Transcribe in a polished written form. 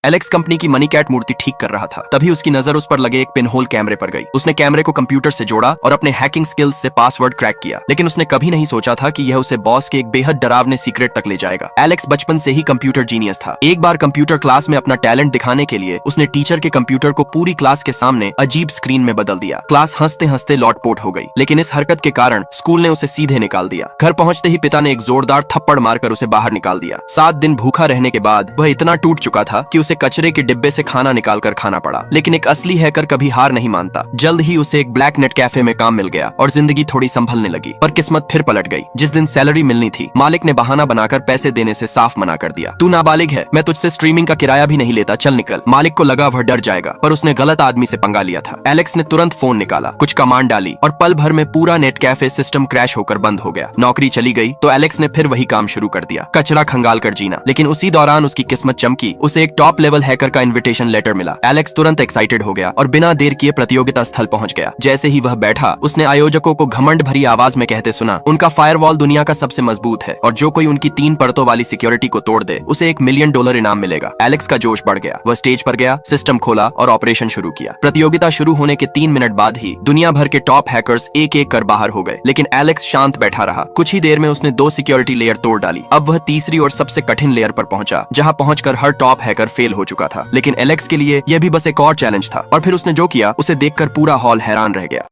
Alex company की money cat मूर्ति ठीक कर रहा था, तभी उसकी नजर उस पर लगे एक पिनहोल कैमरे पर गई। उसने कैमरे को कंप्यूटर से जोड़ा और अपने हैकिंग स्किल्स से पासवर्ड क्रैक किया, लेकिन उसने कभी नहीं सोचा था कि यह उसे बॉस के एक बेहद डरावने सीक्रेट तक ले जाएगा। एलेक्स बचपन से ही कंप्यूटर जीनियस था। एक बार कंप्यूटर क्लास में अपना टैलेंट दिखाने के लिए उसने टीचर के कंप्यूटर को पूरी क्लास के सामने अजीब स्क्रीन में बदल दिया। क्लास हंसते हंसते लौटपोट हो गई, लेकिन इस हरकत के कारण स्कूल ने उसे सीधे निकाल दिया। घर पहुंचते ही पिता ने एक जोरदार थप्पड़ मारकर उसे बाहर निकाल दिया। 7 दिन भूखा रहने के बाद वह इतना टूट चुका था कि उसे कचरे के डिब्बे से खाना निकालकर खाना पड़ा। लेकिन एक असली हैकर कभी हार नहीं मानता। जल्द ही उसे एक ब्लैक नेट कैफे में काम मिल गया और जिंदगी थोड़ी संभलने लगी। पर किस्मत फिर पलट गई। जिस दिन सैलरी मिलनी थी, मालिक ने बहाना बनाकर पैसे देने से साफ मना कर दिया। तू नाबालिग है, मैं तुझसे स्ट्रीमिंग का किराया भी नहीं लेता, चल निकल। मालिक को लगा वह डर जाएगा, पर उसने गलत आदमी से पंगा लिया था। एलेक्स ने तुरंत फोन निकाला, कुछ कमांड डाली और पल भर में पूरा नेट कैफे सिस्टम क्रैश होकर बंद हो गया। नौकरी चली गई तो एलेक्स ने फिर वही काम शुरू कर दिया, कचरा खंगाल कर जीना। लेकिन उसी दौरान उसकी किस्मत चमकी। उसे एक टॉप लेवल हैकर का इन्विटेशन लेटर मिला। एलेक्स तुरंत एक्साइटेड हो गया और बिना देर किए प्रतियोगिता स्थल पहुंच गया। जैसे ही वह बैठा, उसने आयोजकों को घमंड भरी आवाज में कहते सुना, उनका फायरवॉल दुनिया का सबसे मजबूत है और जो कोई उनकी 3 परतों वाली सिक्योरिटी को तोड़ दे उसे $1 मिलियन इनाम मिलेगा। एलेक्स का जोश बढ़ गया। वह स्टेज पर गया, सिस्टम खोला और ऑपरेशन शुरू किया। प्रतियोगिता शुरू होने के 3 मिनट बाद ही दुनिया भर के टॉप हैकर्स एक एक कर बाहर हो गए, लेकिन एलेक्स शांत बैठा रहा। कुछ ही देर में उसने 2 सिक्योरिटी लेयर तोड़ डाली। अब वह तीसरी और सबसे कठिन लेयर पर पहुंचा, जहां पहुंचकर हर टॉप हैकर फेल हो चुका था। लेकिन एलेक्स के लिए यह भी बस एक और चैलेंज था, और फिर उसने जो किया उसे देखकर पूरा हॉल हैरान रह गया।